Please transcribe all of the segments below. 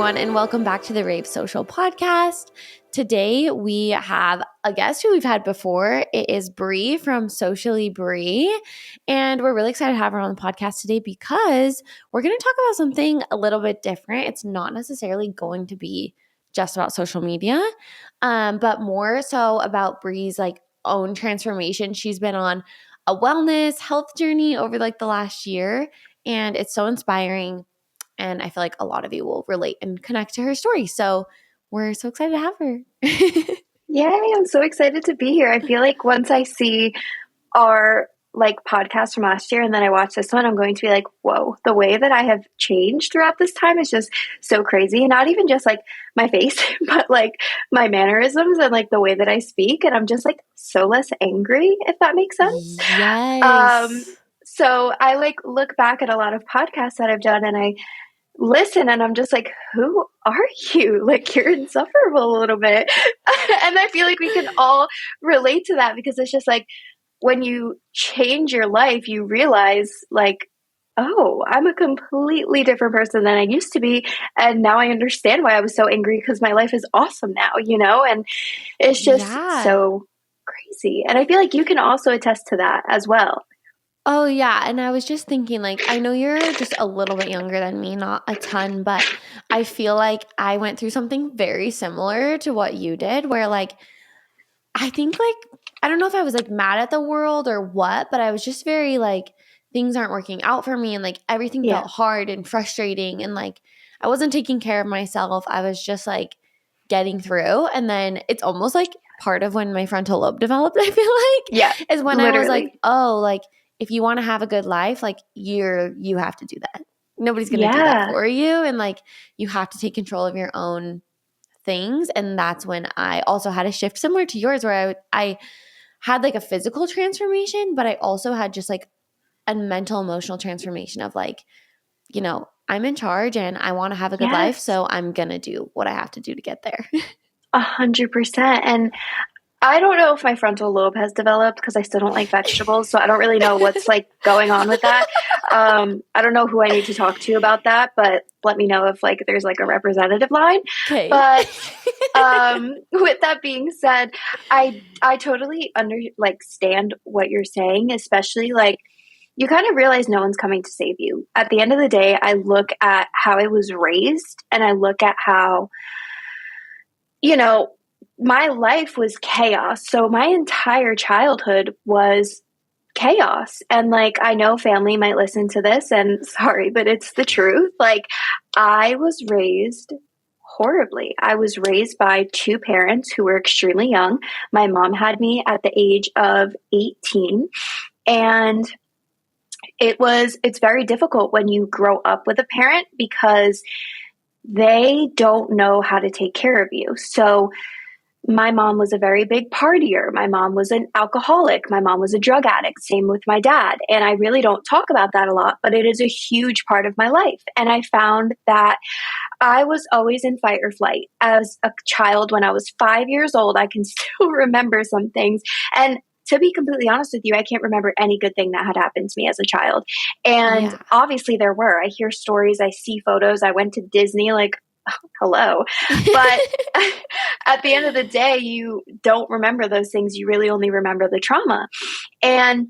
everyone, and welcome back to the Rave Social Podcast. Today, we have a guest who we've had before. It is Bree from Socially Bree, and we're really excited to have her on the podcast today because we're going to talk about something a little bit different. It's not necessarily going to be just about social media, but more so about Bree's own transformation. She's been on a wellness health journey over the last year, and it's so inspiring. And I feel like a lot of you will relate and connect to her story. So we're so excited to have her. Yay, I'm so excited to be here. I feel like once I see our podcast from last year and then I watch this one, I'm going to be like, whoa, the way that I have changed throughout this time is just so crazy. And not even just my face, but my mannerisms and the way that I speak. And I'm just so less angry, if that makes sense. Yes. So I look back at a lot of podcasts that I've done and I listen and I'm just who are you? You're insufferable a little bit. And I feel like we can all relate to that because it's just when you change your life, you realize oh, I'm a completely different person than I used to be. And now I understand why I was so angry because my life is awesome now, and it's just so crazy. And I feel like you can also attest to that as well. Oh, yeah. And I was just thinking, I know you're just a little bit younger than me, not a ton, but I feel like I went through something very similar to what you did where, I think, I don't know if I was, mad at the world or what, but I was just very, things aren't working out for me and, everything felt hard and frustrating and, I wasn't taking care of myself. I was just, getting through. And then it's almost part of when my frontal lobe developed, I feel is when literally. I was oh, if you want to have a good life, you have to do that. Nobody's going to do that for you. And you have to take control of your own things. And that's when I also had a shift similar to yours where I had a physical transformation, but I also had just a mental, emotional transformation of I'm in charge and I want to have a good life. So I'm going to do what I have to do to get there. 100%. And I don't know if my frontal lobe has developed because I still don't like vegetables. So I don't really know what's going on with that. I don't know who I need to talk to about that, but let me know if there's a representative line. Okay. But with that being said, I totally stand what you're saying, especially you kind of realize no one's coming to save you. At the end of the day, I look at how I was raised and I look at how, my life was chaos. So my entire childhood was chaos. And I know family might listen to this and sorry, but it's the truth. I was raised horribly. I was raised by two parents who were extremely young. My mom had me at the age of 18 and it's very difficult when you grow up with a parent because they don't know how to take care of you. So my mom was a very big partier. My mom was an alcoholic. My mom was a drug addict. Same with my dad. And I really don't talk about that a lot, but it is a huge part of my life. And I found that I was always in fight or flight. As a child, when I was 5 years old, I can still remember some things. And to be completely honest with you, I can't remember any good thing that had happened to me as a child. And obviously there were. I hear stories, I see photos. I went to Disney, hello. But at the end of the day, you don't remember those things. You really only remember the trauma. And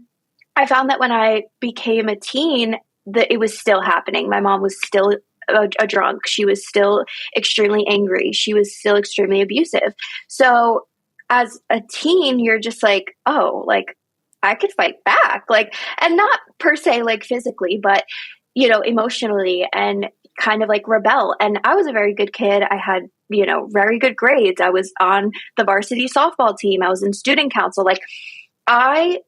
I found that when I became a teen, that it was still happening. My mom was still a drunk. She was still extremely angry. She was still extremely abusive. So as a teen, you're just I could fight back. And not per se physically, but, emotionally and kind of rebel. And I was a very good kid. I had, very good grades. I was on the varsity softball team. I was in student council. I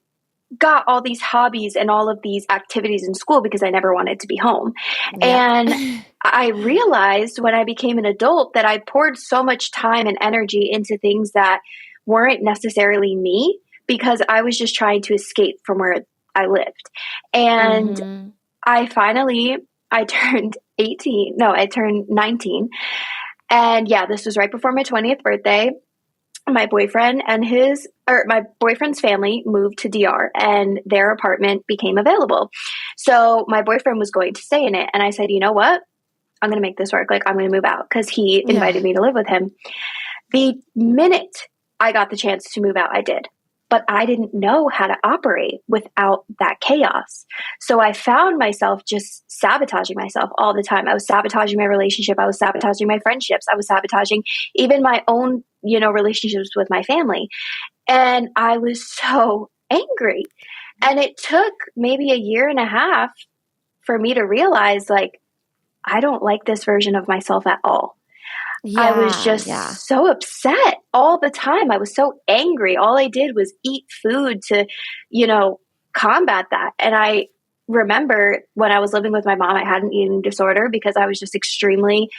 got all these hobbies and all of these activities in school because I never wanted to be home. Yeah. And I realized when I became an adult that I poured so much time and energy into things that weren't necessarily me because I was just trying to escape from where I lived. And I turned 19. And this was right before my 20th birthday. My boyfriend and my boyfriend's family moved to DR and their apartment became available. So my boyfriend was going to stay in it. And I said, you know what? I'm going to make this work. Like, I'm going to move out because he Yeah. invited me to live with him. The minute I got the chance to move out, I did. But I didn't know how to operate without that chaos. So I found myself just sabotaging myself all the time. I was sabotaging my relationship. I was sabotaging my friendships. I was sabotaging even my own, relationships with my family. And I was so angry. And it took maybe a year and a half for me to realize, like, I don't like this version of myself at all. Yeah, I was just so upset all the time. I was so angry. All I did was eat food to, combat that. And I remember when I was living with my mom, I had an eating disorder because I was just extremely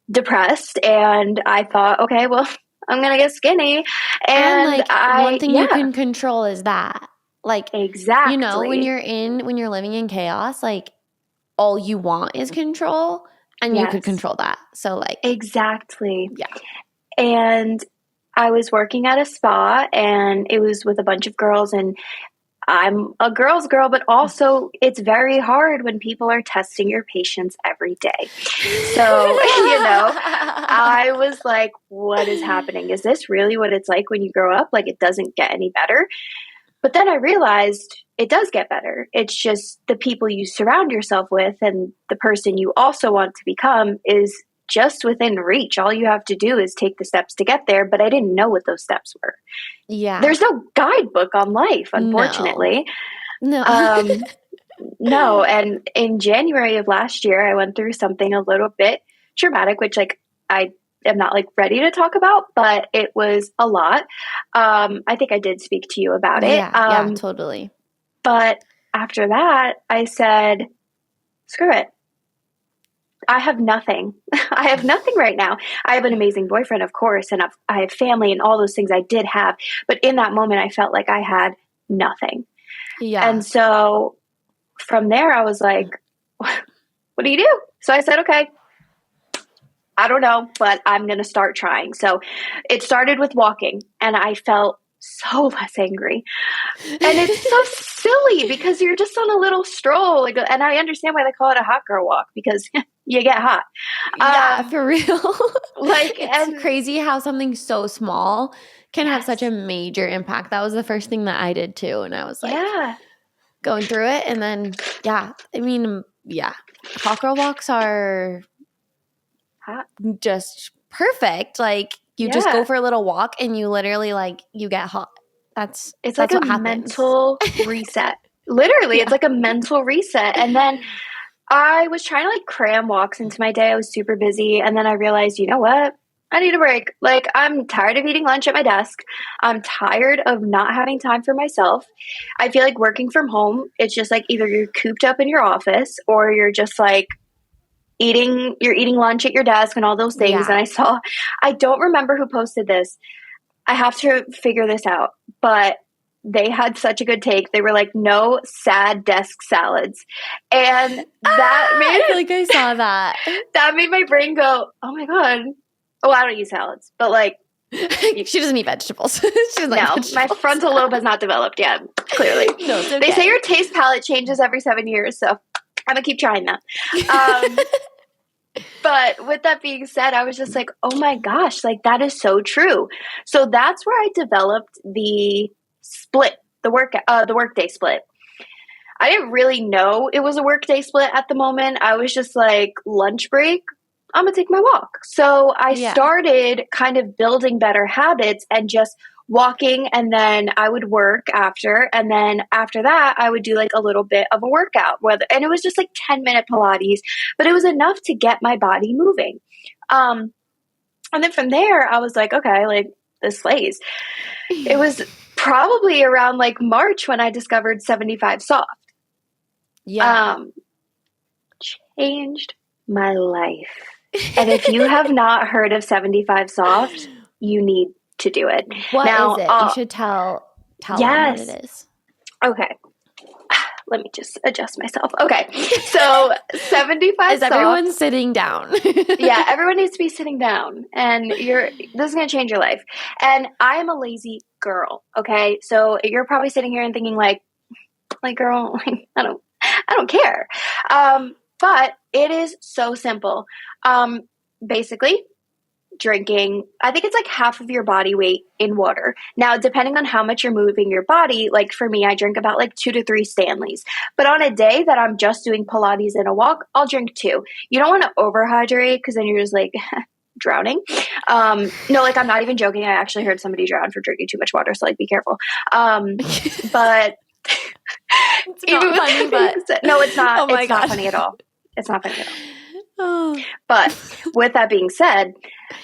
depressed. And I thought, okay, well, I'm going to get skinny. And one thing you can control is that. Like, exactly. When you're living in chaos, like, all you want is control. And you could control that. So, like. Exactly. Yeah. And I was working at a spa, and it was with a bunch of girls, and I'm a girl's girl, but also it's very hard when people are testing your patience every day. So, I was like, what is happening? Is this really what it's like when you grow up? Like, it doesn't get any better. But then I realized it does get better. It's just the people you surround yourself with and the person you also want to become is just within reach. All you have to do is take the steps to get there. But I didn't know what those steps were. Yeah. There's no guidebook on life, unfortunately. No. No. And in January of last year, I went through something a little bit traumatic, which I am not ready to talk about, but it was a lot. I think I did speak to you about it. Yeah, totally. But after that, I said, screw it. I have nothing. I have nothing right now. I have an amazing boyfriend, of course, and I have family and all those things I did have. But in that moment, I felt like I had nothing. Yeah. And so from there, I was like, what do you do? So I said, okay, I don't know, but I'm going to start trying. So it started with walking, and I felt so less angry. And it's so silly because you're just on a little stroll. And I understand why they call it a hot girl walk, because you get hot. Yeah, for real. It's crazy how something so small can have such a major impact. That was the first thing that I did too. And I was like going through it. And then, hot girl walks are just perfect. Like, you just go for a little walk and you literally you get hot. It's like a mental reset. Literally, it's like a mental reset. And then I was trying to cram walks into my day. I was super busy. And then I realized, you know what? I need a break. I'm tired of eating lunch at my desk. I'm tired of not having time for myself. I feel like working from home, it's just either you're cooped up in your office or you're just eating lunch at your desk and all those things. Yeah. And I don't remember who posted this. I have to figure this out, but they had such a good take. They were like, no sad desk salads. And that made I feel like I saw that. That made my brain go, oh my God. Oh, I don't eat salads, but she doesn't eat vegetables. She doesn't like vegetables. My frontal lobe has not developed yet, clearly. No, it's okay. They say your taste palette changes every 7 years, so I'm going to keep trying that. But with that being said, I was just like, oh my gosh, that is so true. So that's where I developed the split, the workday split. I didn't really know it was a workday split at the moment. I was just like, lunch break, I'm going to take my walk. So I started kind of building better habits and just walking, and then I would work after. And then after that, I would do a little bit of a workout, and it was just 10-minute Pilates, but it was enough to get my body moving. And then from there, I was like, okay, this slays. It was probably around March when I discovered 75 Soft. Yeah. Changed my life. And if you have not heard of 75 Soft, you need to do it. What is it? You should tell them what it is. Okay. Let me just adjust myself. Okay. So 75 Is everyone sitting down? Yeah, everyone needs to be sitting down. And this is going to change your life. And I am a lazy girl. Okay. So you're probably sitting here and thinking girl, I don't care. But it is so simple. Basically, drinking, I think it's like half of your body weight in water. Now, depending on how much you're moving your body, like for me, I drink about like 2 to 3 Stanleys. But on a day that I'm just doing Pilates and a walk, I'll drink 2. You don't want to overhydrate because then you're just like drowning. No, like I'm not even joking. I actually heard somebody drown for drinking too much water. So like be careful. But it's not funny, but no, it's not. Oh my it's God. not funny at all. It's not funny at all. Oh. But with that being said,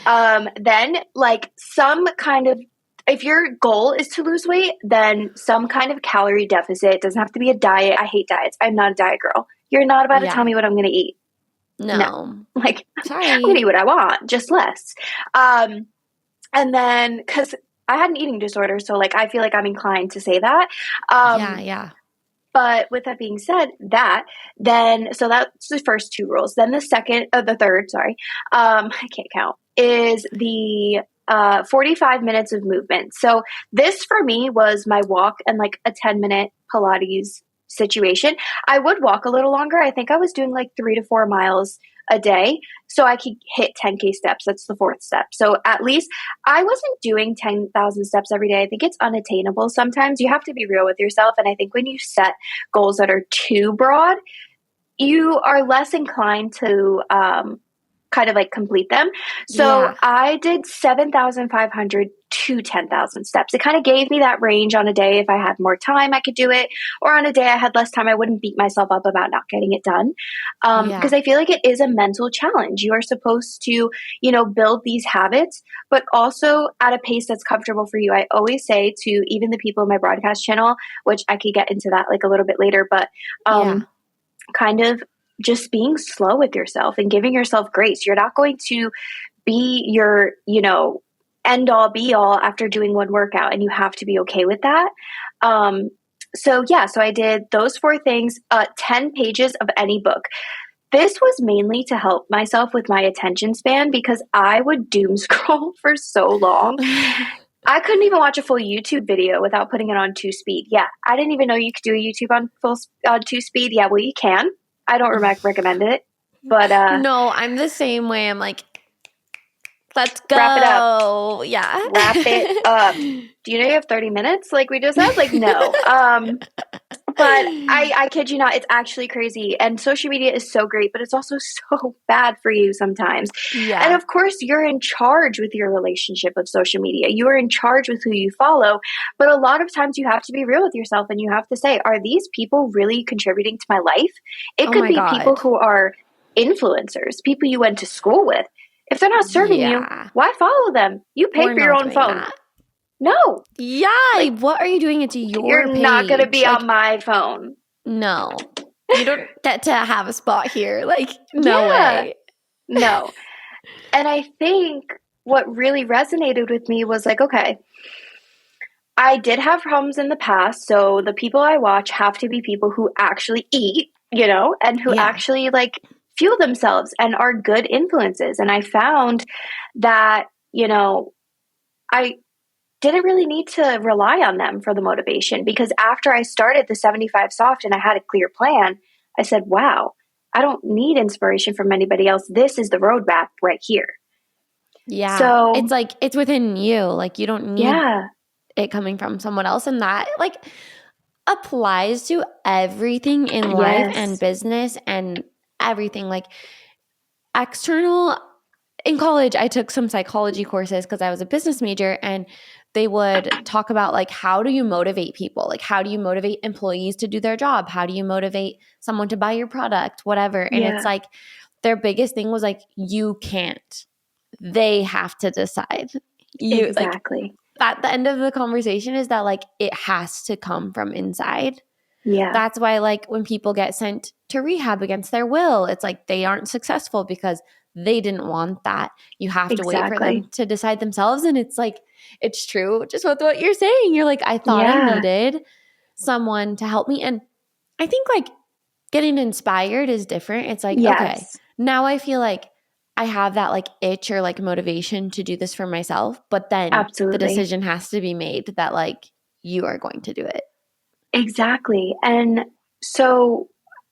then like some kind of, if your goal is to lose weight, then some kind of calorie deficit. It doesn't have to be a diet. I hate diets. I'm not a diet girl. You're not about to tell me what I'm going to eat. No. Like, sorry. I'm going to eat what I want, just less. And then, because I had an eating disorder, so like I feel like I'm inclined to say that. Yeah. But with that being said, so that's the first 2 rules. Then the third, sorry, I can't count, is the 45 minutes of movement. So this for me was my walk and like a 10-minute Pilates situation. I would walk a little longer. I think I was doing like 3 to 4 miles a day so I could hit 10K steps. That's the 4th step. So at least I wasn't doing 10,000 steps every day. I think it's unattainable sometimes. You have to be real with yourself. And I think when you set goals that are too broad, you are less inclined to kind of like complete them. So I did 7,500 to 10,000 steps. It kind of gave me that range on a day. If I had more time, I could do it. Or on a day I had less time, I wouldn't beat myself up about not getting it done. Because I feel like it is a mental challenge. You are supposed to, build these habits, but also at a pace that's comfortable for you. I always say to even the people in my broadcast channel, which I could get into that like a little bit later, but kind of just being slow with yourself and giving yourself grace. You're not going to be your, end all be all after doing one workout, and you have to be okay with that. So I did those 4 things, 10 pages of any book. This was mainly to help myself with my attention span because I would doom scroll for so long. I couldn't even watch a full YouTube video without putting it on 2 speed. Yeah, I didn't even know you could do a YouTube on 2 speed. Yeah, well, you can. I don't recommend it, but no, I'm the same way. I'm like, let's go. Wrap it up. Yeah, wrap it up. Do you know you have 30 minutes? Like we just had. Like no. But I kid you not, it's actually crazy. And social media is so great, but it's also so bad for you sometimes. Yeah. And of course, you're in charge with your relationship of social media. You are in charge with who you follow. But a lot of times you have to be real with yourself and you have to say, are these people really contributing to my life? It could be people who are influencers, people you went to school with. If they're not serving you, why follow them? You pay for your own phone. That. No. Yeah. Like, what are you doing? It's your page. Not going to be on my phone. No. You don't get to have a spot here. Like, no way. No. And I think what really resonated with me was like, okay, I did have problems in the past. So the people I watch have to be people who actually eat, and who actually like fuel themselves and are good influences. And I found that, I didn't really need to rely on them for the motivation because after I started the 75 Soft and I had a clear plan, I said, wow, I don't need inspiration from anybody else. This is the roadmap right here. Yeah. So it's like, it's within you. Like you don't need it coming from someone else. And that like applies to everything in life and business and everything. Like external. In college, I took some psychology courses because I was a business major, and they would talk about like, how do you motivate people? Like, how do you motivate employees to do their job? How do you motivate someone to buy your product, whatever? And it's like their biggest thing was like, you can't. They have to decide. Exactly. Like, at the end of the conversation is that like it has to come from inside. Yeah. That's why like when people get sent to rehab against their will, it's like they aren't successful because they didn't want that. You have to wait for them to decide themselves. And it's like, it's true. Just with what you're saying. You're like, I thought I needed someone to help me. And I think like getting inspired is different. It's like, okay, now I feel like I have that like itch or like motivation to do this for myself. But then the decision has to be made that like you are going to do it. Exactly. And so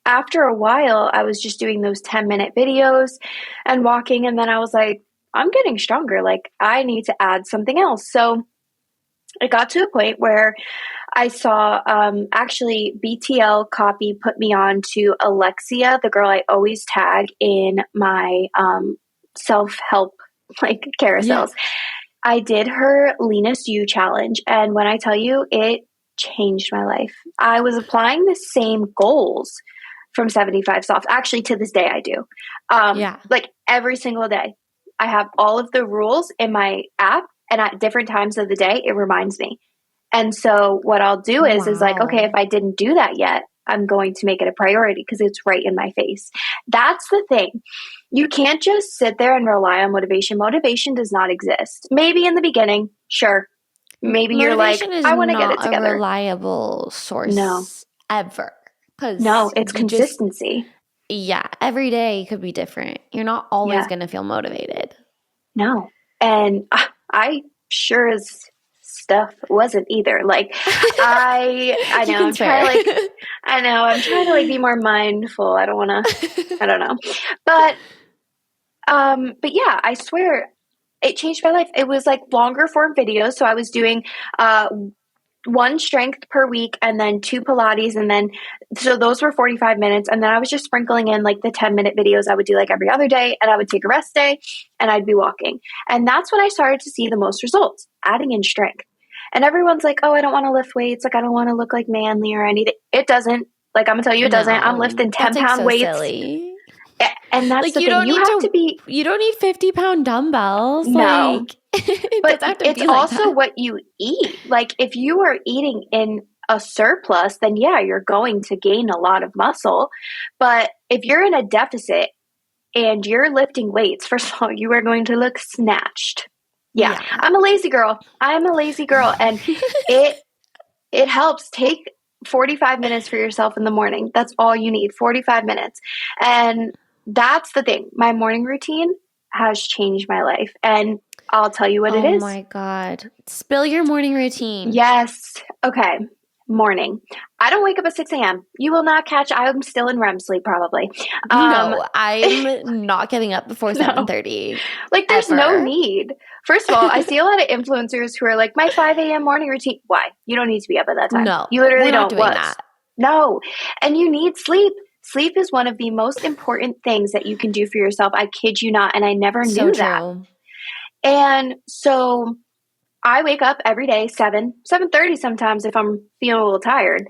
after a while, I was just doing those 10-minute videos and walking. And then I was like, I'm getting stronger. Like, I need to add something else. So it got to a point where I saw actually BTL Copy put me on to Alexia, the girl I always tag in my self-help like carousels. Yeah. I did her Leanest You challenge. And when I tell you, it changed my life. I was applying the same goals from 75 Soft. Actually, to this day, I do. Like every single day. I have all of the rules in my app, and at different times of the day, it reminds me. And so what I'll do is like, okay, if I didn't do that yet, I'm going to make it a priority because it's right in my face. That's the thing. You can't just sit there and rely on motivation. Motivation does not exist. Maybe in the beginning, sure. Maybe you're like, I want to get it together. Not a reliable source ever. No, it's consistency. Every day could be different. You're not always going to feel motivated. No. And I sure as stuff wasn't either. Like I know I'm trying to like be more mindful. I don't know. But yeah, I swear it changed my life. It was like longer form videos. So I was doing one strength per week and then 2 Pilates. And then, so those were 45 minutes. And then I was just sprinkling in like the 10-minute videos I would do like every other day. And I would take a rest day and I'd be walking. And that's when I started to see the most results, adding in strength. And everyone's like, oh, I don't want to lift weights. Like, I don't want to look like manly or anything. It doesn't. Like, I'm going to tell you, it doesn't. I'm lifting 10-pound weights. Silly. And that's like, the thing. You don't need 50-pound dumbbells. No. Like, but it's also what you eat. Like, if you are eating in a surplus, then yeah, you're going to gain a lot of muscle. But if you're in a deficit and you're lifting weights, first of all, you are going to look snatched. Yeah. I'm a lazy girl. And it helps. Take 45 minutes for yourself in the morning. That's all you need, 45 minutes. And that's the thing. My morning routine has changed my life. And I'll tell you what it is. Oh my God. Spill your morning routine. Yes. Okay. Morning. I don't wake up at 6 a.m. You will not catch. I'm still in REM sleep probably. No, I'm not getting up before 7:30. Like there's no need. First of all, I see a lot of influencers who are like, my 5 a.m. morning routine. Why? You don't need to be up at that time. No. You literally don't. Doing that. No. And you need sleep. Sleep is one of the most important things that you can do for yourself. I kid you not. And I never knew that. And so I wake up every day, 7:30 sometimes if I'm feeling a little tired.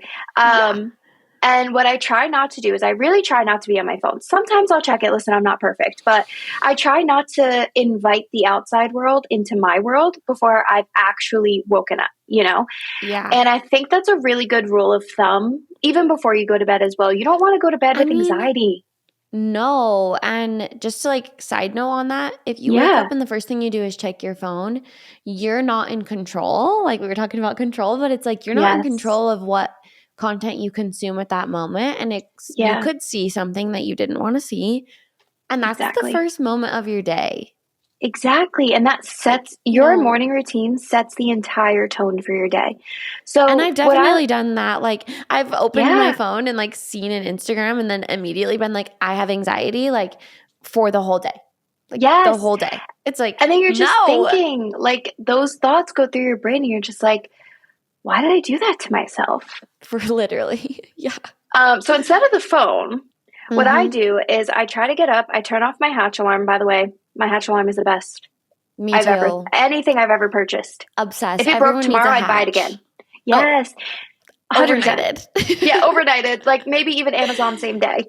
And what I try not to do is I really try not to be on my phone. Sometimes I'll check it. Listen, I'm not perfect, but I try not to invite the outside world into my world before I've actually woken up, you know? Yeah. And I think that's a really good rule of thumb, even before you go to bed as well. You don't want to go to bed with anxiety. No. And just to like side note on that, if you wake up and the first thing you do is check your phone, you're not in control. Like we were talking about control, but it's like you're not in control of what content you consume at that moment. And you could see something that you didn't want to see. And that's the first moment of your day. Exactly. And that sets your morning routine sets the entire tone for your day. So, and I've definitely done that. Like I've opened my phone and like seen an Instagram and then immediately been like, I have anxiety like for the whole day. Like the whole day. It's like, and then you're just thinking like those thoughts go through your brain and you're just like, why did I do that to myself? For literally. Yeah. So instead of the phone, what I do is I try to get up. I turn off my Hatch alarm. By the way, my Hatch alarm is the best. Me too. Anything I've ever purchased. Obsessed. If it broke tomorrow, I'd buy it again. Yes. Oh, overnighted. Yeah, overnighted. Like maybe even Amazon same day.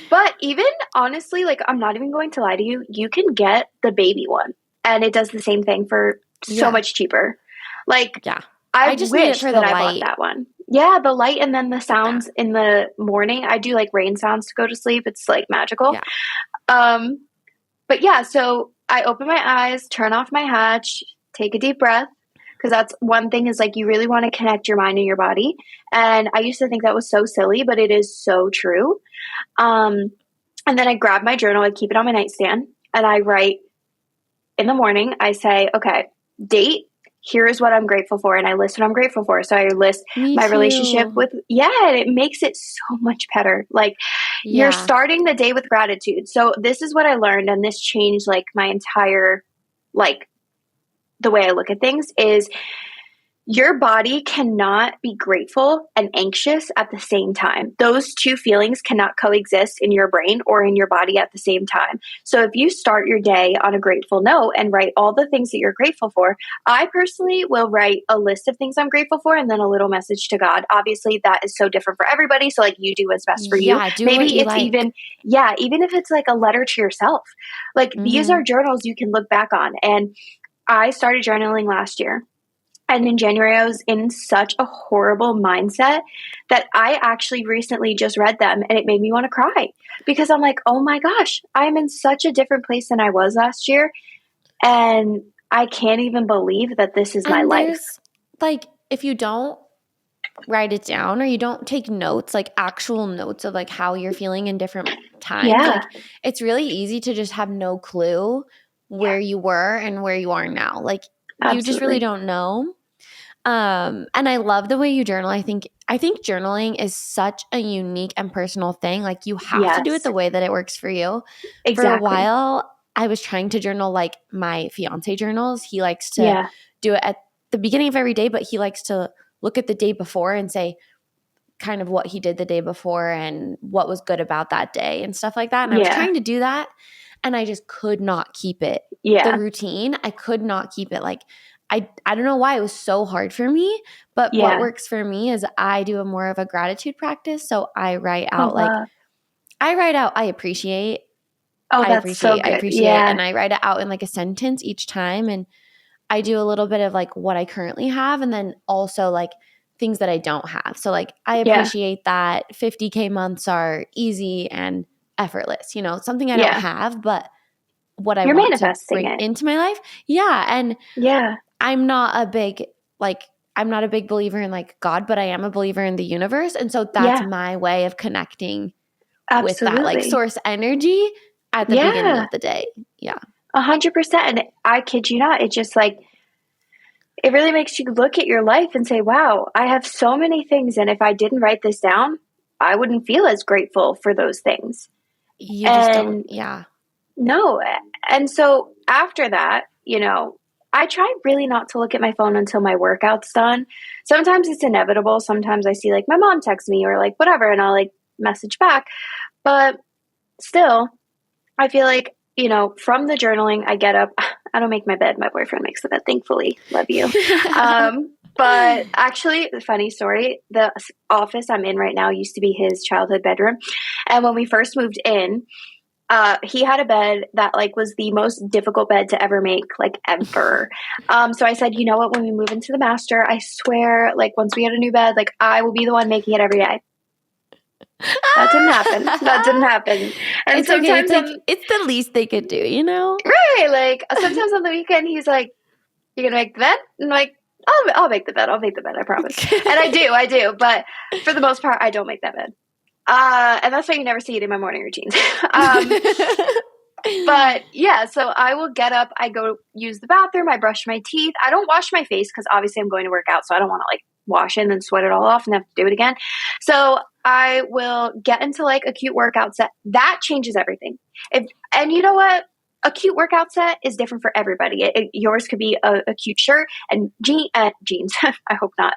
But even honestly, like I'm not even going to lie to you, you can get the baby one and it does the same thing for so much cheaper. Like I just wish that I bought that one. Yeah, the light and then the sounds in the morning. I do like rain sounds to go to sleep. It's like magical. Yeah. But yeah, so I open my eyes, turn off my Hatch, take a deep breath. Because that's one thing is like you really want to connect your mind and your body. And I used to think that was so silly, but it is so true. And then I grab my journal, I keep it on my nightstand, and I write in the morning, I say, okay, date, here's what I'm grateful for. And I list what I'm grateful for. So I list Me my too. relationship with, and it makes it so much better. Like you're starting the day with gratitude. So this is what I learned. And this changed like my entire, like the way I look at things is your body cannot be grateful and anxious at the same time. Those two feelings cannot coexist in your brain or in your body at the same time. So if you start your day on a grateful note and write all the things that you're grateful for, I personally will write a list of things I'm grateful for and then a little message to God. Obviously, that is so different for everybody. So like you do what's best for you. Do Maybe what you it's like. even if it's like a letter to yourself. Like these are journals you can look back on. And I started journaling last year. And in January, I was in such a horrible mindset that I actually recently just read them and it made me want to cry because I'm like, oh my gosh, I'm in such a different place than I was last year. And I can't even believe that this is my life. Like, if you don't write it down or you don't take notes, like actual notes of like how you're feeling in different times, like it's really easy to just have no clue where you were and where you are now. Like you just really don't know. And I love the way you journal. I think journaling is such a unique and personal thing. Like you have to do it the way that it works for you. Exactly. For a while, I was trying to journal like my fiance journals. He likes to do it at the beginning of every day, but he likes to look at the day before and say kind of what he did the day before and what was good about that day and stuff like that. And I was trying to do that and I just could not keep it. The routine, I could not keep it. Like I don't know why it was so hard for me, but what works for me is I do a more of a gratitude practice. So I write out I appreciate. Oh, that's so good. I appreciate. And I write it out in like a sentence each time. And I do a little bit of like what I currently have and then also like things that I don't have. So like I appreciate that 50K months are easy and effortless, you know, something I don't have, but what I want to bring into my life. And I'm not a big believer in like God, but I am a believer in the universe. And so that's my way of connecting with that like source energy at the beginning of the day. Yeah. 100%. And I kid you not, it's just like, it really makes you look at your life and say, wow, I have so many things. And if I didn't write this down, I wouldn't feel as grateful for those things. You just don't. Yeah. No. And so after that, you know, I try really not to look at my phone until my workout's done. Sometimes it's inevitable. Sometimes I see like my mom text me or like whatever, and I'll like message back. But still, I feel like, you know, from the journaling, I get up. I don't make my bed. My boyfriend makes the bed, thankfully. Love you. But actually, funny story, the office I'm in right now used to be his childhood bedroom. And when we first moved in, he had a bed that like was the most difficult bed to ever make, like ever. So I said, you know what, when we move into the master, I swear, like once we get a new bed, like I will be the one making it every day. That didn't happen. And it's sometimes okay. It's the least they could do, you know? Right. Like sometimes on the weekend, he's like, "You're gonna make the bed?" And I'm like, I'll make the bed. I'll make the bed. I promise. And I do. But for the most part, I don't make that bed. And that's why you never see it in my morning routines. But yeah, so I will get up. I go use the bathroom. I brush my teeth. I don't wash my face because obviously I'm going to work out. So I don't want to like wash it and then sweat it all off and have to do it again. So I will get into like a cute workout set. That changes everything. And you know what? A cute workout set is different for everybody. Yours could be a cute shirt and jeans. I hope not.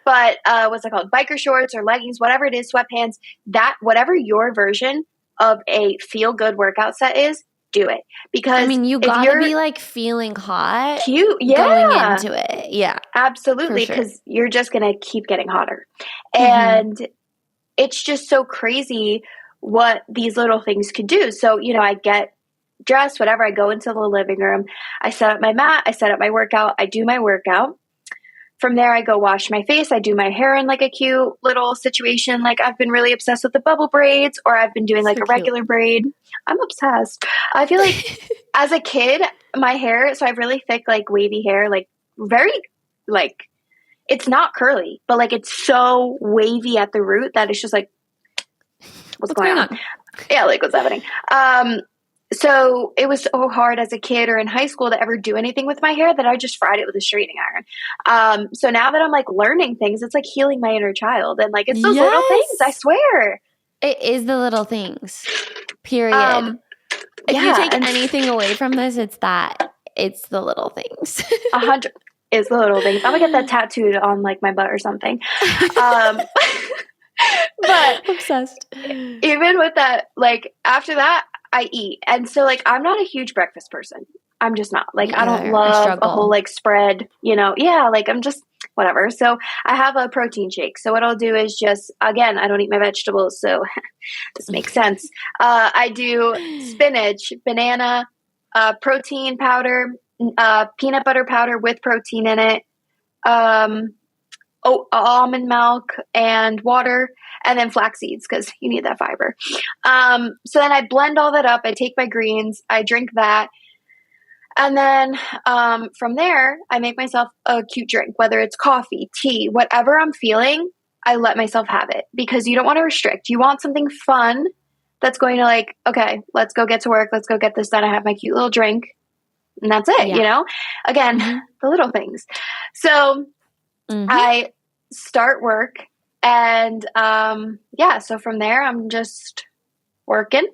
But what's it called? Biker shorts or leggings, whatever it is, sweatpants. That whatever your version of a feel good workout set is, do it. Because I mean, you gotta be like feeling hot, cute, going into it. Yeah, absolutely. Because you're just gonna keep getting hotter, and it's just so crazy what these little things could do. So you know, I get dressed, whatever. I go into the living room. I set up my mat. I set up my workout. I do my workout. From there, I go wash my face. I do my hair in like a cute little situation. Like I've been really obsessed with the bubble braids, or I've been doing like a regular braid. I'm obsessed. I feel like as a kid, my hair, so I have really thick, like wavy hair, like very, like it's not curly, but like it's so wavy at the root that it's just like, what's going on? Yeah, like what's happening? So it was so hard as a kid or in high school to ever do anything with my hair that I just fried it with a straightening iron. So now that I'm like learning things, it's like healing my inner child. And like, it's those little things, I Yes. swear. It is the little things. Period. If you Yeah, take and anything away from this, it's that. It's the little things. 100 is the little things. I'm gonna get that tattooed on like my butt or something. Um, but Obsessed. even with that, like after that, I eat. And so like I'm not a huge breakfast person. I'm just not. Like Me I don't either. I love a struggle. whole like spread, you know. Yeah, like I'm just whatever. So I have a protein shake. So what I'll do is just again, I don't eat my vegetables, so this makes sense. I do spinach, banana, protein powder, peanut butter powder with protein in it, almond milk and water, and then flax seeds because you need that fiber. So then I blend all that up. I take my greens, I drink that. And then from there, I make myself a cute drink, whether it's coffee, tea, whatever I'm feeling, I let myself have it because you don't want to restrict. You want something fun that's going to like, okay, let's go get to work. Let's go get this done. I have my cute little drink. And that's it, Yeah. you know? Again, the little things. So I start work and so from there I'm just working.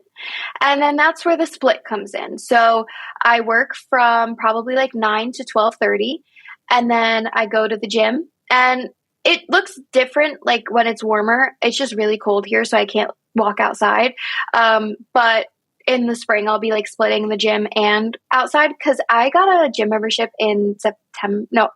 And then that's where the split comes in. So I work from probably like 9 to 12:30 and then I go to the gym and it looks different like when it's warmer. It's just really cold here so I can't walk outside. But in the spring I'll be like splitting the gym and outside because I got a gym membership in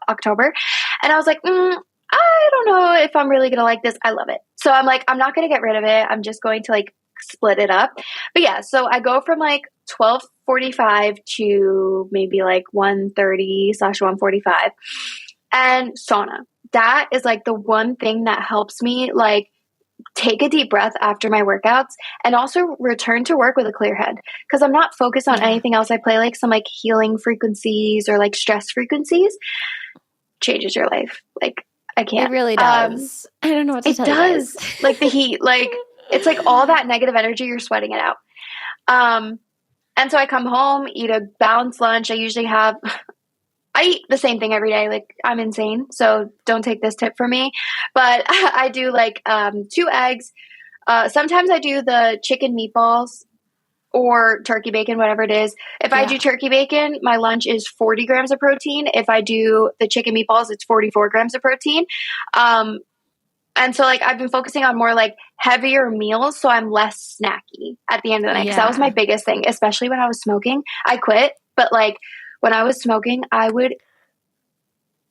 October and I was like, I don't know if I'm really going to like this. I love it. So I'm like, I'm not going to get rid of it. I'm just going to like split it up. But yeah, so I go from like 12:45 to maybe like 1:30/1:45 and sauna. That is like the one thing that helps me like take a deep breath after my workouts and also return to work with a clear head because I'm not focused on anything else. I play like some like healing frequencies or like stress frequencies. Changes your life. Like I can't. It really does. I don't know what to tell you guys. Like the heat, like it's like all that negative energy, you're sweating it out. And so I come home, eat a balanced lunch. I eat the same thing every day. Like I'm insane. So don't take this tip from me, but I do like 2 eggs. Sometimes I do the chicken meatballs or turkey bacon, whatever it is. If I do turkey bacon, my lunch is 40 grams of protein. If I do the chicken meatballs, it's 44 grams of protein. And so like I've been focusing on more like heavier meals so I'm less snacky at the end of the night. Because that was my biggest thing, especially when I was smoking. I quit, but like when I was smoking, I would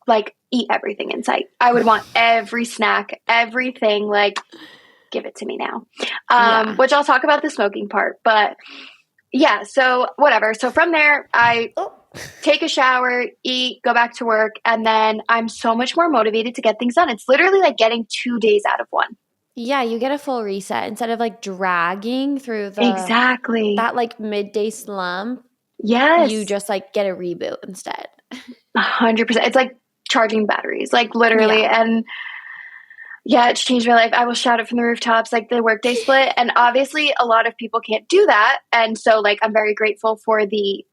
like eat everything in sight. I would want every snack, everything, like give it to me now. Which I'll talk about the smoking part, but yeah, so whatever. So from there, I take a shower, eat, go back to work, and then I'm so much more motivated to get things done. It's literally like getting 2 days out of one. Yeah, you get a full reset instead of like dragging through that like midday slump. Yes. You just like get a reboot instead. 100%. It's like charging batteries, like literally. And yeah, it's changed my life. I will shout it from the rooftops, like the workday split. And obviously a lot of people can't do that. And so like, I'm very grateful for the,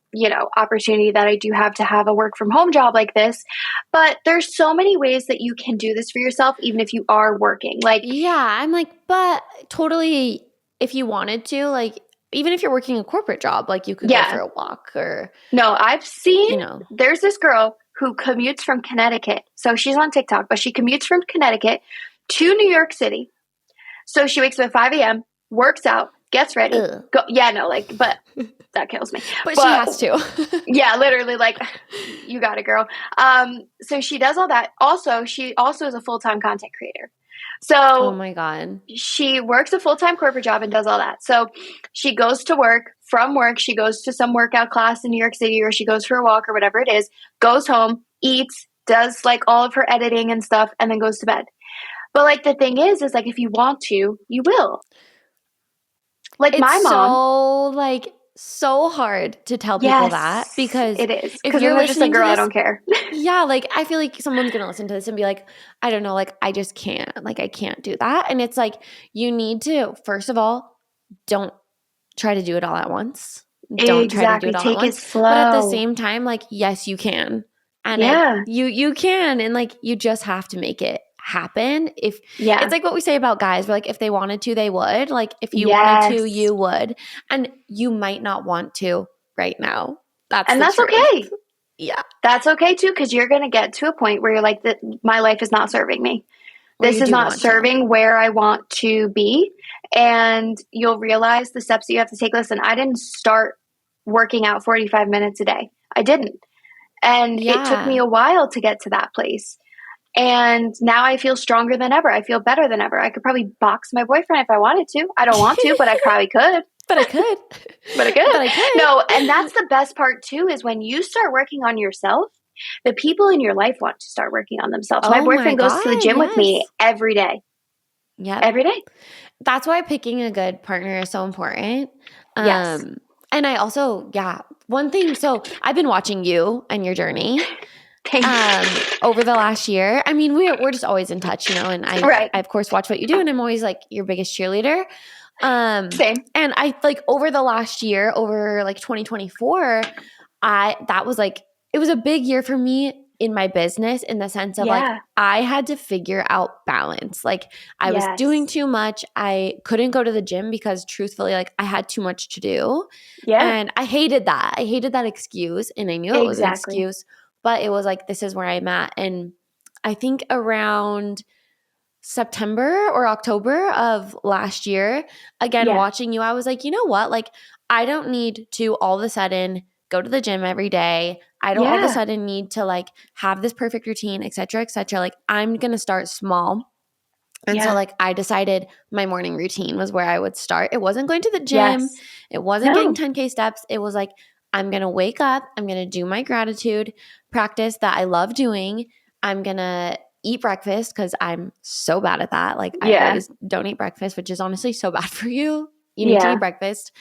opportunity that I do have to have a work from home job like this. But there's so many ways that you can do this for yourself, even if you are working. Like, yeah, I'm like, but totally, if you wanted to, like, even if you're working a corporate job, like you could go for a walk or. No, I've seen, there's this girl who commutes from Connecticut. So she's on TikTok, but she commutes from Connecticut to New York City. So she wakes up at 5 a.m., works out, gets ready. But that kills me. But she has to. Yeah, literally, like, you got it, girl. So she does all that. Also, she also is a full-time content creator. So oh my God. She works a full-time corporate job and does all that. So she goes to work. From work, she goes to some workout class in New York City, or she goes for a walk or whatever it is, goes home, eats, does like all of her editing and stuff, and then goes to bed. But like the thing is like if you want to, you will. Like my mom. So hard to tell people that because it is. If you're just like, girl, I don't care. Yeah, like I feel like someone's gonna listen to this and be like, I don't know, like I just can't, like I can't do that. And it's like you need to, first of all, don't try to do it all at once. don't try to do Exactly. it all at Take it once. But at the slow. same time, like, yes, you can. And Yeah. you can. And like, you just have to make it happen. If Yeah. it's like what we say about guys, we're like, if they wanted to, they would. Like, if you wanted to, Yes. you would. And you might not want to right now. That's And the that's truth. okay. Yeah. That's okay too, because you're going to get to a point where you're like, my life is not serving me. Where This you is do not want to. serving where I want to be. And you'll realize the steps that you have to take. Listen, I didn't start working out 45 minutes a day. I didn't. And it took me Yeah. a while to get to that place. And now I feel stronger than ever. I feel better than ever. I could probably box my boyfriend if I wanted to. I don't want to, but I probably could. But I could. But I could. But I could. No, and that's the best part too, is when you start working on yourself, the people in your life want to start working on themselves. My Oh my boyfriend goes to the God, gym with me yes. every day. Yep. Every day. That's why picking a good partner is so important. Yes. And I also, one thing. So I've been watching you and your journey Thanks. over the last year. I mean, we're just always in touch, you know, and Right. I of course watch what you do, and I'm always like your biggest cheerleader. Same. And I like over the last year, over like 2024, that was like, it was a big year for me in my business, in the sense of like, I had to figure out balance. Like, I was doing too much. I couldn't go to the gym because truthfully, like, I had too much to do. Yeah. And I hated that. I hated that excuse. And I knew it was an excuse, but it was like, this is where I'm at. And I think around September or October of last year, again, watching you, I was like, you know what? Like, I don't need to all of a sudden go to the gym every day. I don't all of a sudden need to like have this perfect routine, et cetera, et cetera. Like, I'm going to start small. And so like, I decided my morning routine was where I would start. It wasn't going to the gym. It wasn't getting 10K steps. It was like, I'm going to wake up. I'm going to do my gratitude practice that I love doing. I'm going to eat breakfast because I'm so bad at that. Like, I always don't eat breakfast, which is honestly so bad for you. You need to eat breakfast.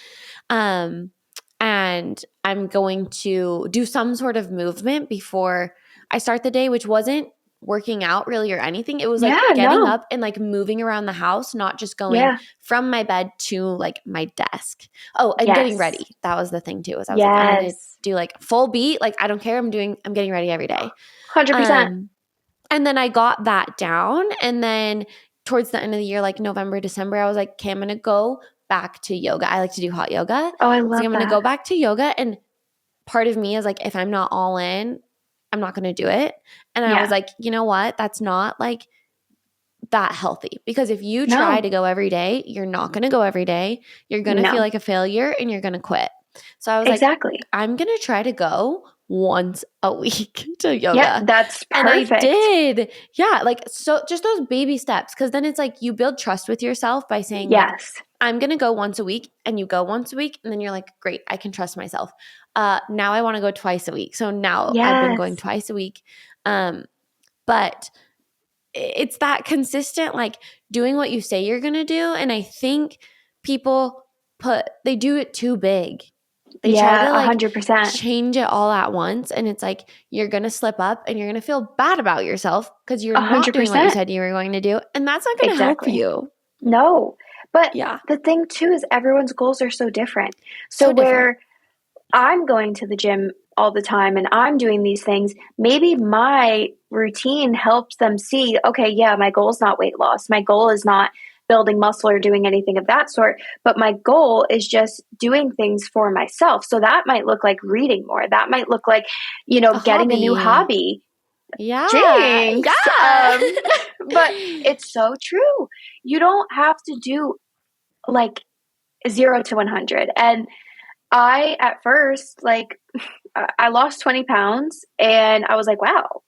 And I'm going to do some sort of movement before I start the day, which wasn't working out really or anything. It was like getting up and like moving around the house, not just going from my bed to like my desk. Oh, and getting ready. That was the thing too. Was I was like, I'm going to do like full beat. Like, I don't care. I'm getting ready every day. 100%. And then I got that down. And then towards the end of the year, like November, December, I was like, okay, I'm going to go back to yoga. I like to do hot yoga. Oh, I love so I'm going to go back to yoga. And part of me is like, if I'm not all in, I'm not going to do it. And I was like, you know what? That's not like that healthy. Because if you try to go every day, you're not going to go every day. You're going to feel like a failure and you're going to quit. So I was like, I'm going to try to go once a week to yoga. Yeah, that's perfect. And I did. Yeah. Like, so just those baby steps. Cause then it's like you build trust with yourself by saying, like, I'm going to go once a week, and you go once a week. And then you're like, great, I can trust myself. Now I want to go twice a week. So now I've been going twice a week. But it's that consistent, like doing what you say you're going to do. And I think people they do it too big. They try to like 100%. change it all at once. And it's like, you're going to slip up and you're going to feel bad about yourself because you're not doing what you said you were going to do. And that's not going to help you. No. But the thing too is everyone's goals are so different. So where I'm going to the gym all the time and I'm doing these things, maybe my routine helps them see, okay, yeah, my goal is not weight loss. My goal is not building muscle or doing anything of that sort. But my goal is just doing things for myself. So that might look like reading more. That might look like, getting a new hobby. Yeah. Jinx. But it's so true. You don't have to do like 0 to 100. And I, at first, like, I lost 20 pounds and I was like, wow,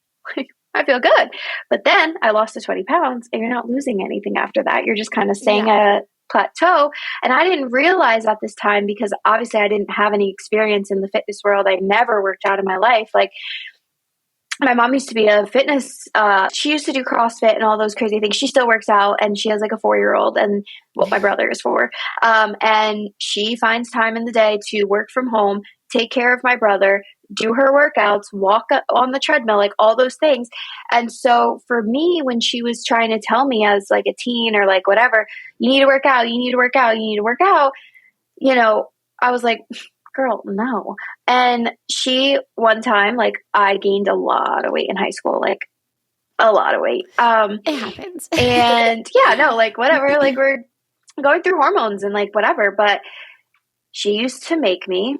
I feel good. But then I lost the 20 pounds and you're not losing anything after that. You're just kind of staying at a plateau. And I didn't realize at this time, because obviously I didn't have any experience in the fitness world. I never worked out in my life. Like, my mom used to be a fitness, she used to do CrossFit and all those crazy things. She still works out and she has like a 4-year-old, and my brother is 4. And she finds time in the day to work from home, take care of my brother, do her workouts, walk on the treadmill, like all those things. And so for me, when she was trying to tell me as like a teen or like whatever, you need to work out, you need to work out, you need to work out, I was like, girl, no. And she, one time, like, I gained a lot of weight in high school, like, a lot of weight. It happens. And yeah, no, like, whatever, like, we're going through hormones and, like, whatever. But she used to make me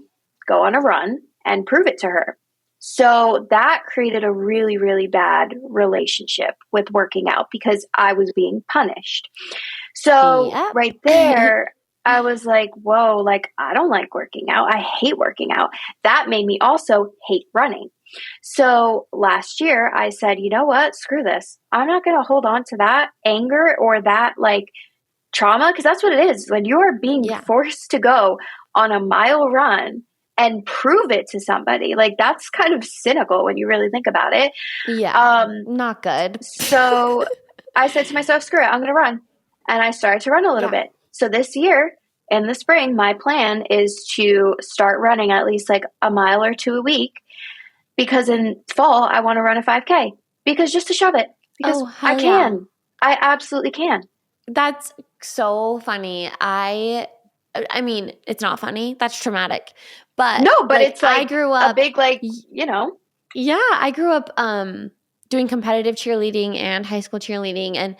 go on a run and prove it to her. So that created a really, really bad relationship with working out because I was being punished. So Yep. right there, I was like, whoa, like, I don't like working out. I hate working out. That made me also hate running. So last year I said, you know what? Screw this. I'm not going to hold on to that anger or that like trauma, because that's what it is. When you are being forced to go on a mile run and prove it to somebody, like, that's kind of cynical when you really think about it. Yeah. Not good. So I said to myself, screw it, I'm going to run. And I started to run a little bit. So this year in the spring, my plan is to start running at least like a mile or two a week, because in fall, I want to run a 5K, because just to shove it, because I can. Yeah. I absolutely can. That's so funny. I mean, it's not funny. That's traumatic. But no, but like, it's like I grew up a big, like, you know. Yeah, I grew up doing competitive cheerleading and high school cheerleading. And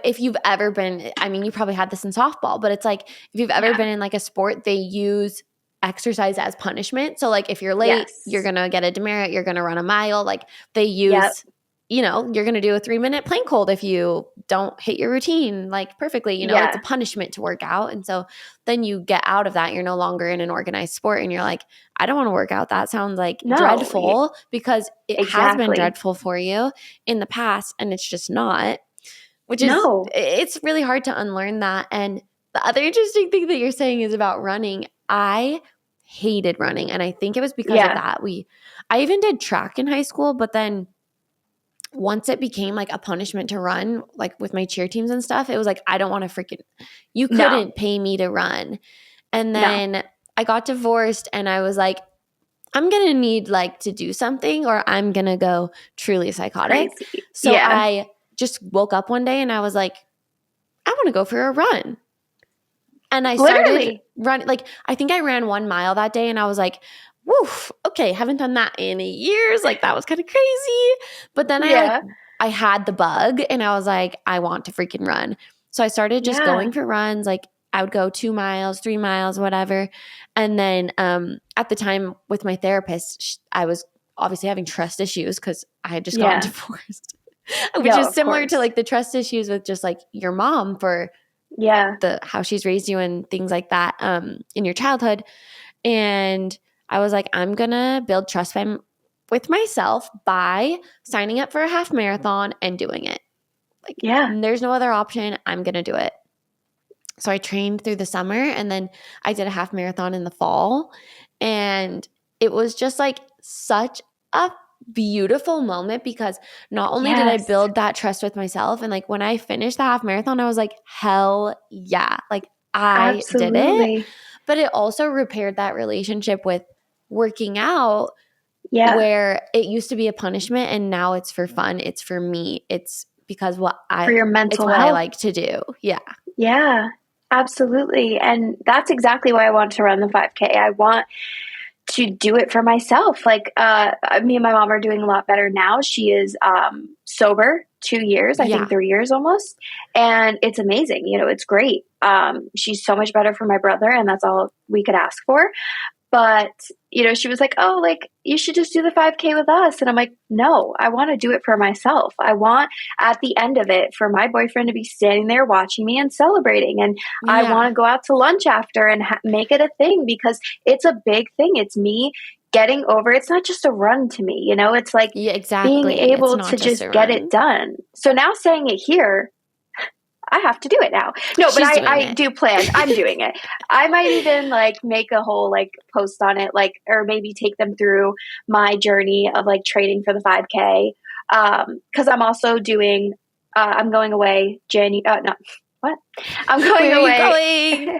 if you've ever been, I mean, you probably had this in softball, but it's like if you've ever been in like a sport, they use exercise as punishment. So like if you're late, you're going to get a demerit, you're going to run a mile. Like they use, you know, you're going to do a 3-minute plank hold if you don't hit your routine like perfectly, you know, it's a punishment to work out. And so then you get out of that. You're no longer in an organized sport and you're like, I don't want to work out. That sounds like dreadful, because it has been dreadful for you in the past and it's just not, which is, it's really hard to unlearn that. And the other interesting thing that you're saying is about running. I hated running. And I think it was because of that. I even did track in high school, but then once it became like a punishment to run, like with my cheer teams and stuff, it was like, I don't want to you couldn't pay me to run. And then I got divorced and I was like, I'm going to need like to do something or I'm going to go truly psychotic. Crazy. So I just woke up one day and I was like, I want to go for a run. And I started running. Like, I think I ran 1 mile that day and I was like, woof, okay, haven't done that in years. Like, that was kind of crazy. But then I had the bug and I was like, I want to freaking run. So I started just going for runs. Like, I would go 2 miles, 3 miles, whatever. And then at the time with my therapist, I was obviously having trust issues because I had just gotten divorced, which is similar to like the trust issues with just like your mom for how she's raised you and things like that in your childhood. And I was like, I'm going to build trust with myself by signing up for a half marathon and doing it. Like, there's no other option. I'm going to do it. So I trained through the summer and then I did a half marathon in the fall. And it was just like such a beautiful moment because not only did I build that trust with myself, and like when I finished the half marathon, I was like, hell yeah, like I did it. But it also repaired that relationship with working out where it used to be a punishment and now it's for fun. It's for me. It's because for your mental health. I like to do. Yeah, absolutely. And that's exactly why I want to run the 5K. I want to do it for myself. Like me and my mom are doing a lot better now. She is sober 2 years, I think 3 years almost. And it's amazing. You know, it's great. She's so much better for my brother and that's all we could ask for. But, you know, she was like, oh, like, you should just do the 5K with us. And I'm like, no, I want to do it for myself. I want at the end of it for my boyfriend to be standing there watching me and celebrating. And I want to go out to lunch after and make it a thing because it's a big thing. It's me getting over. It's not just a run to me, you know, it's like being able to just get it done. So now saying it here, I have to do it now. No, but I do plan. I'm doing it. I might even like make a whole like post on it, like, or maybe take them through my journey of like training for the 5K. Cause I'm also doing, I'm going away I'm going away.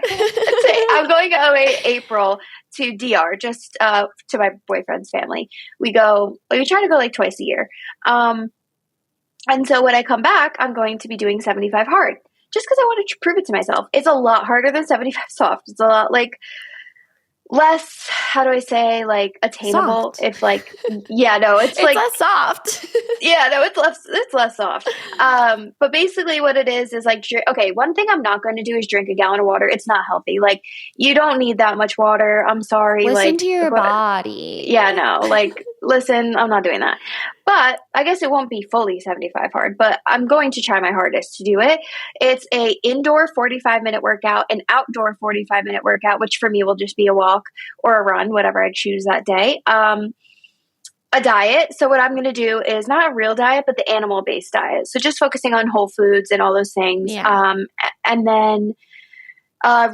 I'm going away April to DR, just to my boyfriend's family. We try to go like twice a year. And so when I come back, I'm going to be doing 75 hard just because I want to prove it to myself. It's a lot harder than 75 soft. It's a lot like less, how do I say, like attainable. Soft. If like, yeah, no, it's like less soft. yeah, no, it's less soft. But basically what it is like, okay, one thing I'm not going to do is drink a gallon of water. It's not healthy. Like, you don't need that much water. I'm sorry. Listen like, to your body. Yeah, no, like, listen, I'm not doing that. But I guess it won't be fully 75 hard, but I'm going to try my hardest to do it. It's a indoor 45-minute workout, an outdoor 45-minute workout, which for me will just be a walk or a run, whatever I choose that day. A diet. So what I'm going to do is not a real diet, but the animal-based diet. So just focusing on whole foods and all those things. Yeah. And then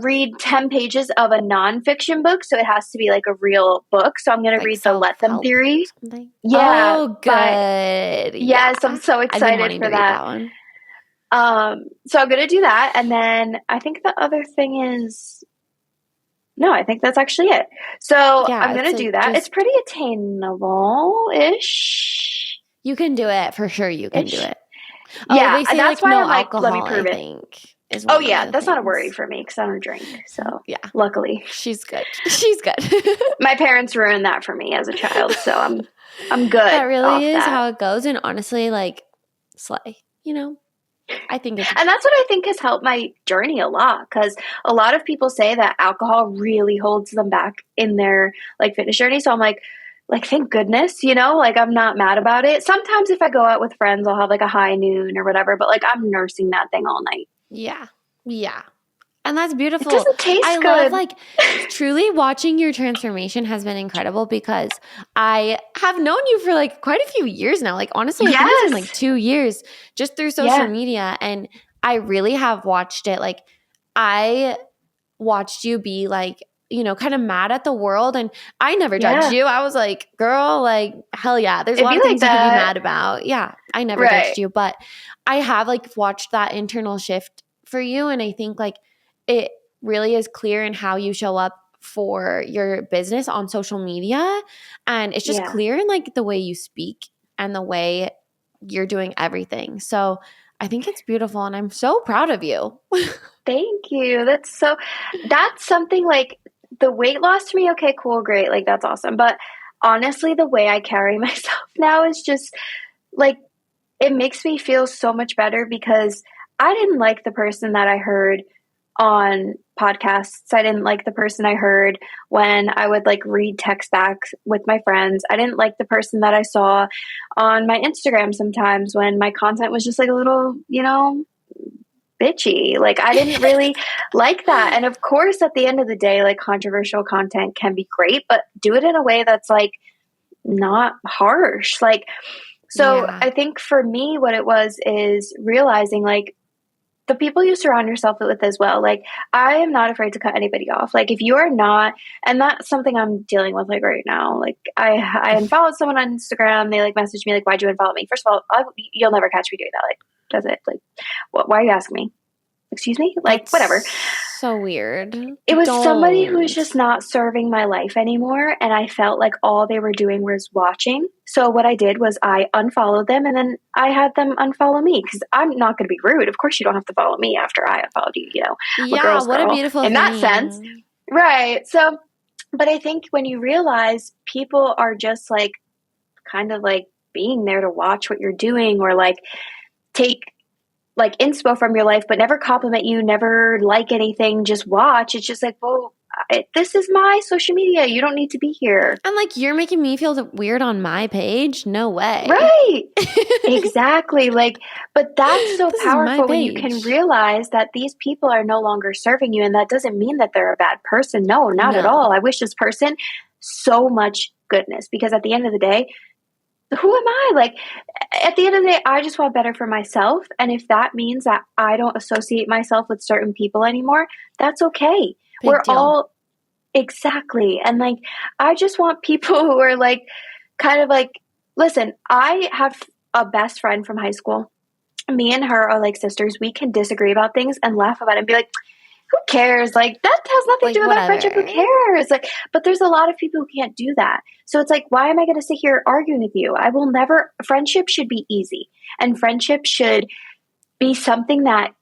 read 10 pages of a nonfiction book. So it has to be like a real book. So I'm going to read the Let Them Theory. Something. Yeah. Oh, good. Yes, I'm so excited for that. One. So I'm going to do that. And then I think the other thing is, no, I think that's actually it. So I'm going to do that. It's pretty attainable-ish. You can do it. For sure you can do it. Yeah, they say, that's like, why no I'm like, alcohol, let me prove I it. think. Oh, yeah, that's not a worry for me because I don't drink. So, yeah, luckily. She's good. She's good. My parents ruined that for me as a child, so I'm good. That really is how it goes. And honestly, like, slay, you know? I think it's... And that's what I think has helped my journey a lot, because a lot of people say that alcohol really holds them back in their, like, fitness journey. So I'm like, thank goodness, you know, like, I'm not mad about it. Sometimes if I go out with friends, I'll have like a high noon or whatever, but like, I'm nursing that thing all night. Yeah. Yeah. And that's beautiful. It doesn't taste good. Love, like, truly watching your transformation has been incredible, because I have known you for like quite a few years now. Like, honestly, I think it's been like 2 years just through social media. And I really have watched it. Like, I watched you be like, you know, kind of mad at the world. And I never judged you. I was like, girl, like, hell yeah. There's a lot of things you could be mad about. Yeah. I never judged you. But I have like watched that internal shift for you. And I think like it really is clear in how you show up for your business on social media. And it's just clear in like the way you speak and the way you're doing everything. So I think it's beautiful, and I'm so proud of you. Thank you. That's something like the weight loss to me. Okay, cool, great. Like, that's awesome. But honestly, the way I carry myself now is just like, it makes me feel so much better, because I didn't like the person that I heard on podcasts. I didn't like the person I heard when I would like read text back with my friends. I didn't like the person that I saw on my Instagram sometimes when my content was just like a little, you know, bitchy. Like, I didn't really like that. And of course, at the end of the day, like, controversial content can be great, but do it in a way that's like not harsh. Like, so I think for me, what it was is realizing like, the people you surround yourself with as well. Like, I am not afraid to cut anybody off. Like, if you are not, and that's something I'm dealing with like right now. Like, I unfollowed someone on Instagram. They like messaged me like, why'd you unfollow me? First of all, you'll never catch me doing that. Like, does it? Like, why are you asking me? Excuse me? Like, that's whatever. So weird. It was somebody who was just not serving my life anymore. And I felt like all they were doing was watching. So what I did was I unfollowed them, and then I had them unfollow me, because I'm not going to be rude. Of course you don't have to follow me after I unfollowed you, you know. Yeah, what a beautiful thing. In that sense. Right. So, but I think when you realize people are just like kind of like being there to watch what you're doing, or like take like inspo from your life, but never compliment you, never like anything, just watch. It's just like, well, this is my social media. You don't need to be here. And like, you're making me feel weird on my page? No way. Right. Exactly. Like, but that's so powerful when you can realize that these people are no longer serving you. And that doesn't mean that they're a bad person. No, not at all. I wish this person so much goodness, because at the end of the day, who am I? Like, at the end of the day, I just want better for myself. And if that means that I don't associate myself with certain people anymore, that's okay. We're all exactly. And like, I just want people who are like, kind of like, listen, I have a best friend from high school. Me and her are like sisters. We can disagree about things and laugh about it and be like, who cares? Like, that has nothing to do with our friendship. Who cares? Like, but there's a lot of people who can't do that. So it's like, why am I going to sit here arguing with you? I will never. Friendship should be easy, and friendship should be something that,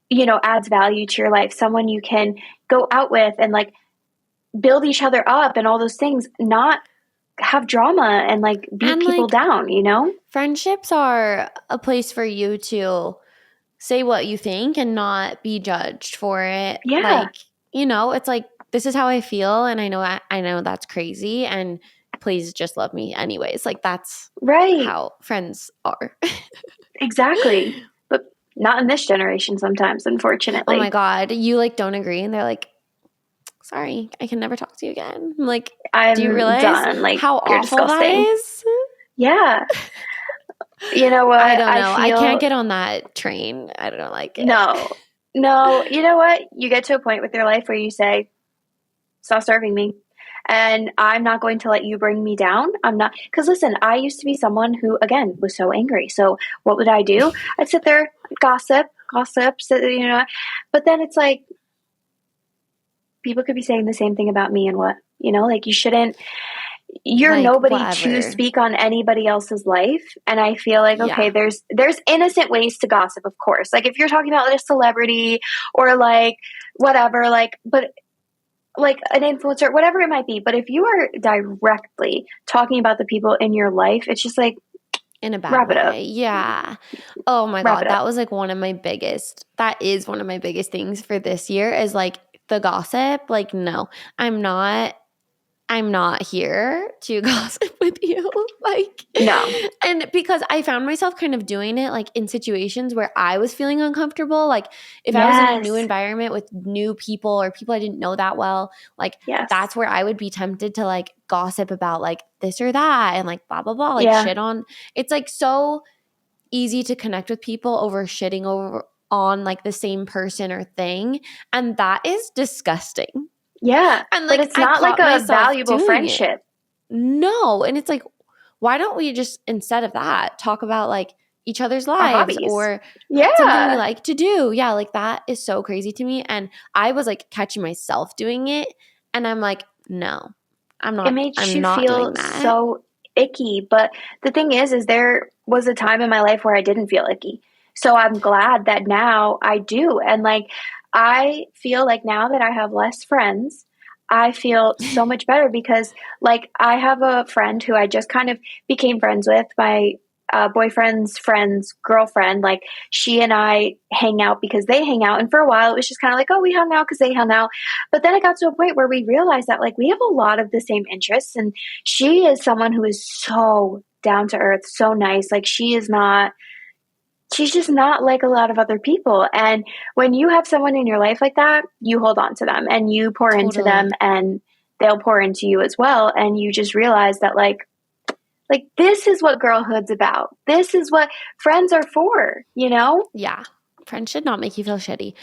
you know, adds value to your life. Someone you can go out with and like build each other up and all those things, not have drama and like beat And, people like, down, you know? friendships are a place for you to say what you think and not be judged for it. Yeah. Like, you know, it's like, this is how I feel, and I know that's crazy, and please just love me anyways. Like, that's Right. how friends are. Exactly. But not in this generation sometimes, unfortunately. Oh my God. You like don't agree, and they're like, sorry, I can never talk to you again. I'm like, do you I'm realize done. Like, how you're awful that disgusting. is? Yeah. You know what? I don't know. I feel can't get on that train. I don't like it. No. You know what? You get to a point with your life where you say, stop serving me. And I'm not going to let you bring me down. I'm not, because listen, I used to be someone who, again, was so angry. So what would I do? I'd sit there, gossip, you know, but then it's like, people could be saying the same thing about me, and what, you know, like, you're Like, nobody to whatever. speak on anybody else's life. And I feel like, okay, Yeah. there's innocent ways to gossip, of course. Like, if you're talking about a celebrity or like whatever, like, but like an influencer, whatever it might be. But if you are directly talking about the people in your life, it's just like, In a bad wrap it up. way. Yeah. Oh my Wrap God. it up. That was like that is one of my biggest things for this year, is like the gossip. Like, no, I'm not here to gossip with you. Like, No. and because I found myself kind of doing it like in situations where I was feeling uncomfortable. Like, if I was in a new Yes. environment with new people or people I didn't know that well, like, Yes. that's where I would be tempted to like gossip about like this or that and like blah, blah, blah, like Yeah. shit on. It's like so easy to connect with people over shitting over on like the same person or thing. And that is disgusting. Yeah. And But like, it's I not like caught a myself valuable doing it. friendship. No. And it's like, why don't we just, instead of that, talk about like each other's Our lives hobbies. or Yeah. something we like to do? Yeah. Like, that is so crazy to me. And I was like catching myself doing it. And I'm like, no, It I'm makes you not feel doing that. so icky. But the thing is there was a time in my life where I didn't feel icky. So I'm glad that now I do. And like, I feel like now that I have less friends, I feel so much better, because like, I have a friend who I just kind of became friends with, my boyfriend's friend's girlfriend. Like, she and I hang out because they hang out. And for a while, it was just kind of like, oh, we hung out because they hung out. But then it got to a point where we realized that like, we have a lot of the same interests. And she is someone who is so down to earth, so nice. Like, she's just not like a lot of other people. And when you have someone in your life like that, you hold on to them and you pour into them, and they'll pour into you as well. And you just realize that like, this is what girlhood's about. This is what friends are for, you know? Yeah. Friends should not make you feel shitty.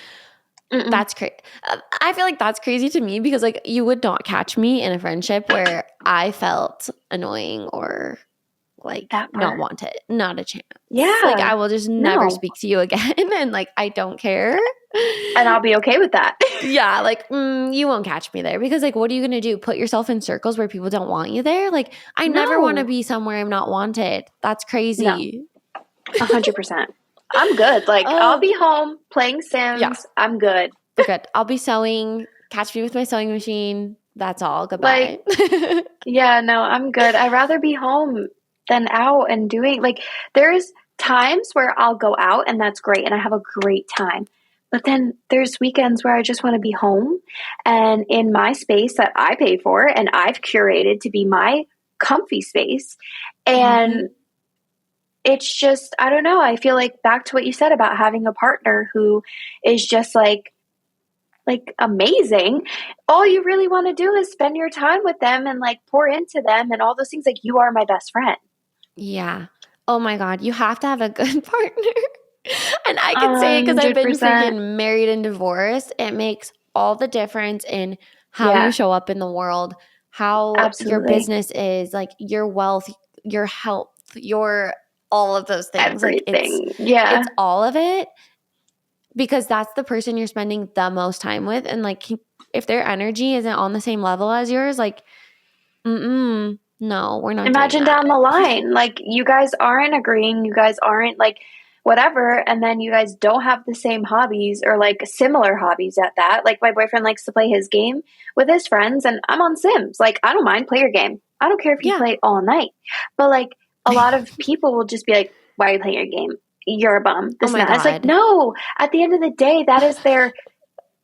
Mm-mm. That's crazy. I feel like that's crazy to me, because like, you would not catch me in a friendship where I felt annoying or like not wanted. Not a chance. Yeah. Like, I will just never speak to you again, and like, I don't care. And I'll be okay with that. Yeah, like, you won't catch me there, because like, what are you going to do? Put yourself in circles where people don't want you there? Like, I never want to be somewhere I'm not wanted. That's crazy. 100%. I'm good. Like, I'll be home playing Sims. Yeah. I'm good. We're good. I'll be sewing. Catch me with my sewing machine. That's all. Goodbye. Like, yeah, no, I'm good. I'd rather be home than out and doing, like, there's times where I'll go out and that's great and I have a great time. But then there's weekends where I just want to be home and in my space that I pay for and I've curated to be my comfy space. And it's just, I don't know. I feel like, back to what you said about having a partner who is just like amazing. All you really want to do is spend your time with them and like pour into them and all those things. Like, you are my best friend. Yeah. Oh my God. You have to have a good partner. And I can say it because I've been freaking married and divorced. It makes all the difference in how you show up in the world, how your business is, like your wealth, your health, your all of those things. Everything. Like, it's all of it, because that's the person you're spending the most time with. And like, if their energy isn't on the same level as yours, like, no, we're not. Imagine doing that. down the line, like, you guys aren't agreeing. You guys aren't like whatever, and then you guys don't have the same hobbies or like similar hobbies at that. Like my boyfriend likes to play his game with his friends and I'm on Sims. Like I don't mind, play your game. I don't care if you Yeah. play all night. But like a lot of people will just be like, why are you playing your game? You're a bum. This Oh and my that. It's like, God. no, at the end of the day, that is their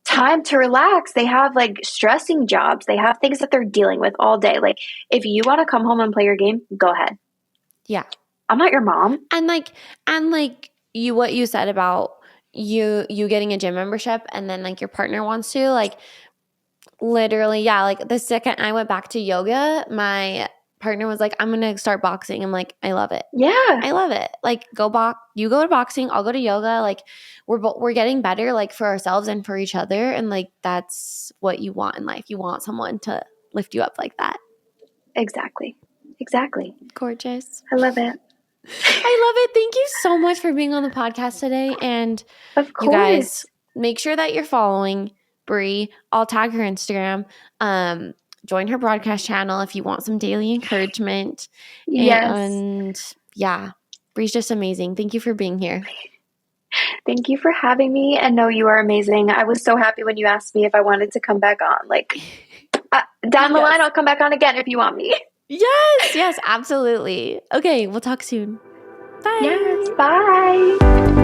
time to relax. They have like stressing jobs. They have things that they're dealing with all day. Like if you want to come home and play your game, go ahead. Yeah. I'm not your mom. And you, what you said about you getting a gym membership and then like your partner wants to, like literally, yeah, like the second I went back to yoga, my partner was like, I'm going to start boxing. I'm like, I love it. Yeah. I love it. Like you go to boxing, I'll go to yoga. Like we're getting better like for ourselves and for each other. And like, that's what you want in life. You want someone to lift you up like that. Exactly. Gorgeous. I love it. I love it. Thank you so much for being on the podcast today. And Of course. you guys, make sure that you're following Bri. I'll tag her Instagram. Join her broadcast channel if you want some daily encouragement. Yes. And yeah, Bri's just amazing. Thank you for being here. Thank you for having me. And no, you are amazing. I was so happy when you asked me if I wanted to come back on. Like down the line, I'll come back on again if you want me. Yes, absolutely. Okay, we'll talk soon. Bye. Yes, bye.